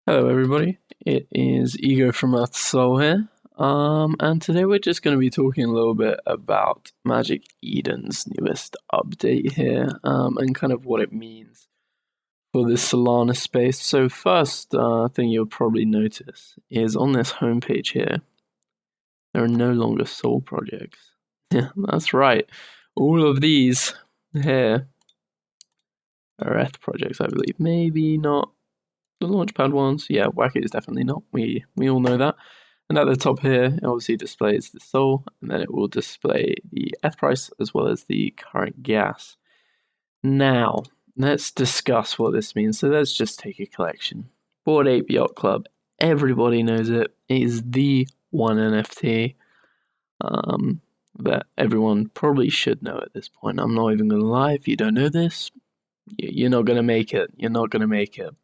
Hello, everybody. It is Ego from Earth Soul here. And today we're just going to be talking a little bit about Magic Eden's newest update here, and kind of what it means for this Solana space. So first thing you'll probably notice is on this homepage here, there are no longer Soul projects. Yeah, that's right. All of these here are ETH projects, I believe. Maybe not the Launchpad ones. Yeah, Wacky is definitely not. We all know that. And at the top here, it obviously displays the SOL, and then it will display the ETH price as well as the current gas. Now, let's discuss what this means. So let's just take a collection. Bored Ape Yacht Club. Everybody knows it. It is the one NFT that everyone probably should know at this point. I'm not even going to lie. If you don't know this, you're not going to make it. You're not going to make it.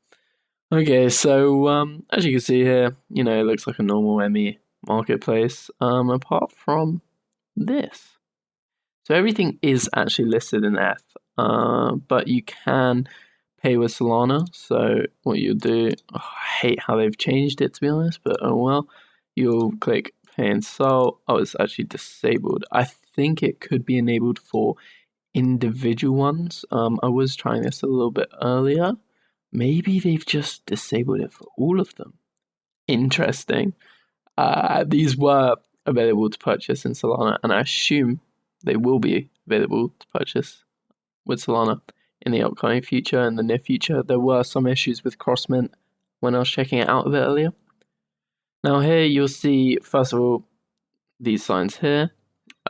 Okay, so as you can see here, it looks like a normal ME marketplace, apart from this. So everything is actually listed in ETH, but you can pay with Solana. So what you'll do, I hate how they've changed it, to be honest, but oh well. You'll click pay in Sol. Oh, it's actually disabled. I think it could be enabled for individual ones. I was trying this a little bit earlier. Maybe they've just disabled it for all of them. Interesting. These were available to purchase in Solana, and I assume they will be available to purchase with Solana in the upcoming future, in the near future. There were some issues with Crossmint when I was checking it out a bit earlier. Now here you'll see, first of all, these signs here.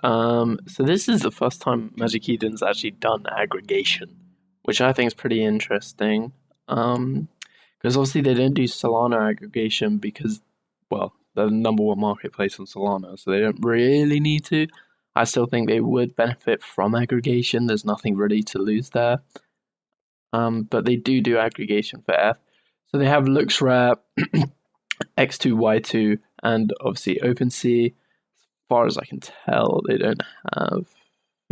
So this is the first time Magic Eden's actually done aggregation, which I think is pretty interesting. Because obviously they don't do Solana aggregation because, well, they're the number one marketplace on Solana, so they don't really need to. I still think they would benefit from aggregation. There's nothing really to lose there. But they do aggregation for ETH. So they have LooksRare, X2, Y2, and obviously OpenSea. As far as I can tell, they don't have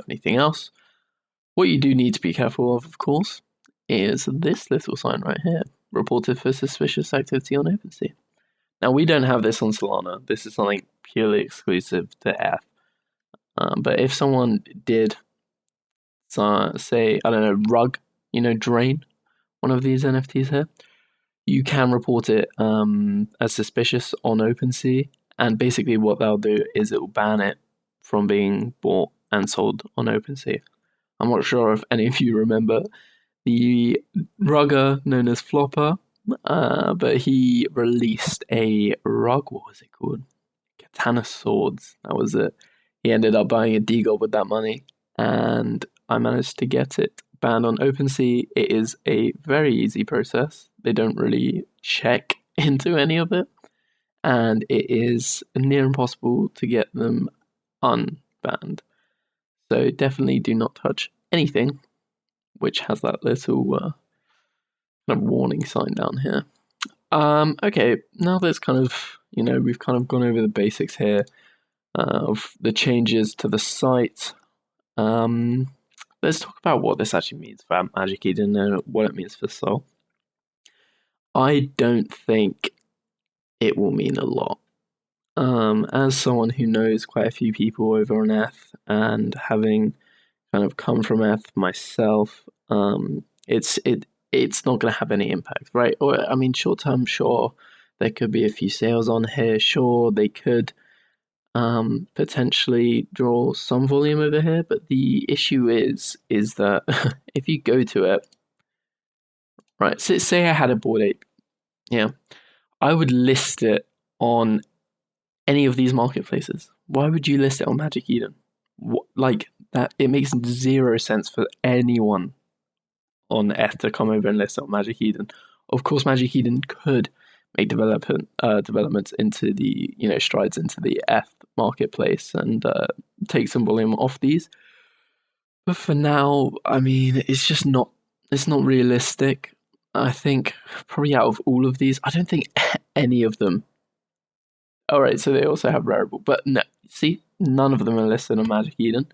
anything else. What you do need to be careful of course, is this little sign right here, reported for suspicious activity on OpenSea. Now, we don't have this on Solana. This is something purely exclusive to ETH. But if someone did, say, I don't know, rug, drain one of these NFTs here, you can report it as suspicious on OpenSea. And basically what they'll do is it will ban it from being bought and sold on OpenSea. I'm not sure if any of you remember the rugger known as Flopper, but he released a rug. What was it called? Katana Swords. That was it. He ended up buying a DGOB with that money, and I managed to get it banned on OpenSea. It is a very easy process. They don't really check into any of it, and it is near impossible to get them unbanned. So definitely do not touch anything which has that little kind of warning sign down here. Okay, now there's kind of, we've kind of gone over the basics here of the changes to the site. Let's talk about what this actually means for Magic Eden and what it means for Sol. I don't think it will mean a lot. As someone who knows quite a few people over on ETH and having kind of come from ETH myself, it's not going to have any impact, right? Or I mean, short term, sure, there could be a few sales on here. Sure, they could potentially draw some volume over here, but the issue is that if you go to it, right? So say I had a Bored Ape, yeah, I would list it on any of these marketplaces. Why would you list it on Magic Eden? Like that, it makes zero sense for anyone on ETH to come over and list it on Magic Eden. Of course, Magic Eden could make developments into the strides into the ETH marketplace and take some volume off these. But for now, I mean, it's not realistic. I think probably out of all of these, I don't think any of them. All right, so they also have Rarible, but no, see, none of them are listed on Magic Eden.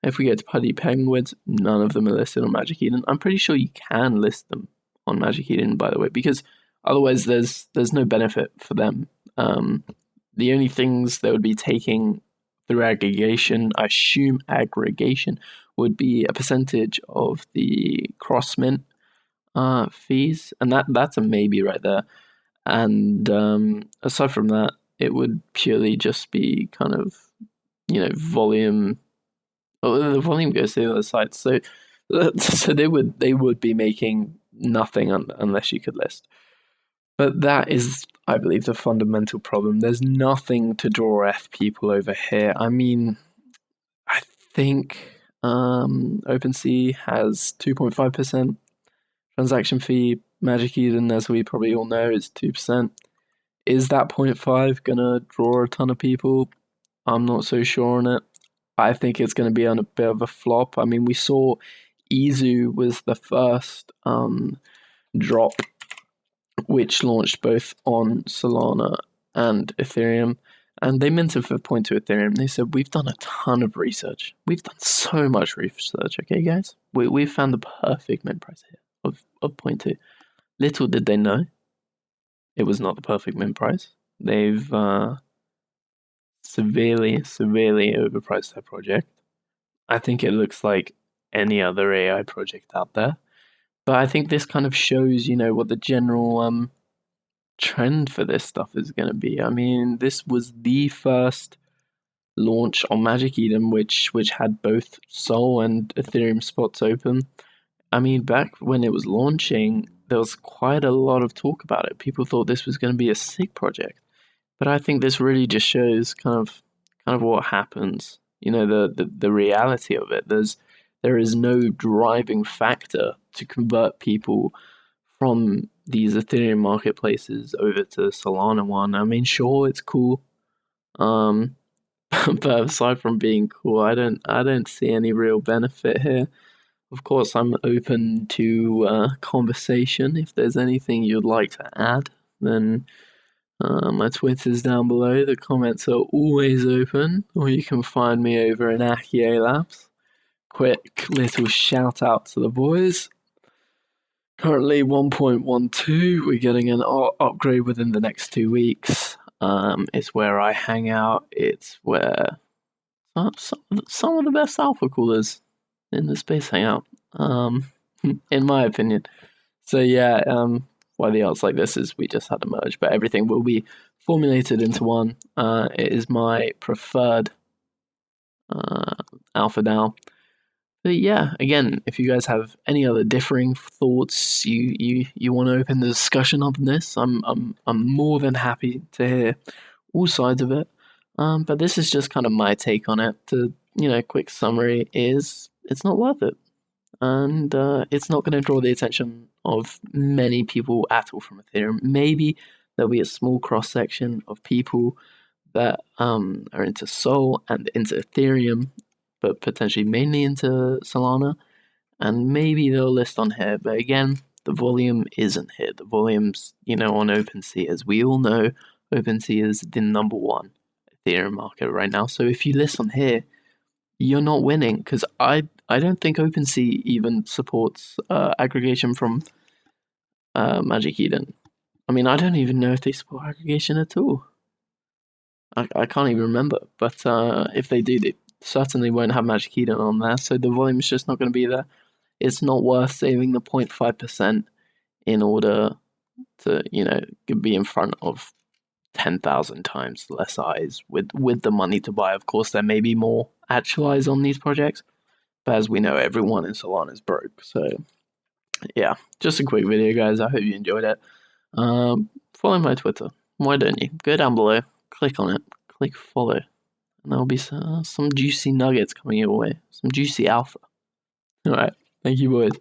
If we go to Putty Penguins, none of them are listed on Magic Eden. I'm pretty sure you can list them on Magic Eden, by the way, because Otherwise, there's no benefit for them. The only things they would be taking through aggregation, I assume aggregation, would be a percentage of the cross mint fees, and that's a maybe right there. And aside from that, it would purely just be kind of, volume. Well, the volume goes to the other side, so they would be making nothing unless you could list. But that is, I believe, the fundamental problem. There's nothing to draw F people over here. I mean, I think OpenSea has 2.5% transaction fee. MagicEden, as we probably all know, is 2%. Is that 0.5 gonna draw a ton of people? I'm not so sure on it. I think it's going to be on a bit of a flop. I mean, we saw Izu was the first drop, which launched both on Solana and Ethereum, and they minted for 0.2 Ethereum. They said, we've done a ton of research. We've done so much research, okay, guys? We've found the perfect mint price here of 0.2. Little did they know it was not the perfect mint price. They've severely overpriced their project. I think it looks like any other AI project out there. But I think this kind of shows, what the general trend for this stuff is going to be. I mean, this was the first launch on MagicEden, which had both Sol and Ethereum spots open. I mean, back when it was launching, there was quite a lot of talk about it. People thought this was going to be a sick project. But I think this really just shows kind of what happens. The reality of it. There is no driving factor to convert people from these Ethereum marketplaces over to Solana one. I mean, sure, it's cool. But aside from being cool, I don't see any real benefit here. Of course, I'm open to conversation. If there's anything you'd like to add, then my Twitter's down below. The comments are always open, or you can find me over in Accio Labs. Quick little shout out to the boys. Currently 1.12. We're getting an upgrade within the next 2 weeks. It's where I hang out. It's where some of the best alpha coolers in the space hang out. In my opinion. So yeah, why the art's like this is we just had a merge, but everything will be formulated into one. It is my preferred alpha DAO. But yeah, again, if you guys have any other differing thoughts, you want to open the discussion on this, I'm more than happy to hear all sides of it. But this is just kind of my take on it. Quick summary is it's not worth it. And it's not going to draw the attention of many people at all from Ethereum. Maybe there'll be a small cross-section of people that are into Sol and into Ethereum, but potentially mainly into Solana, and maybe they'll list on here. But again, the volume isn't here. The volume's, on OpenSea. As we all know, OpenSea is the number one Ethereum market right now. So if you list on here, you're not winning, because I don't think OpenSea even supports aggregation from MagicEden. I mean, I don't even know if they support aggregation at all. I can't even remember, but if they do, they certainly won't have MagicEden on there, so the volume's just not going to be there. It's not worth saving the 0.5% in order to, be in front of 10,000 times less eyes with the money to buy. Of course, there may be more actual eyes on these projects, but as we know, everyone in Solana is broke. So yeah, just a quick video, guys. I hope you enjoyed it. Follow my Twitter. Why don't you? Go down below, click on it, click follow, and there'll be some juicy nuggets coming your way, some juicy alpha. All right, thank you, boys.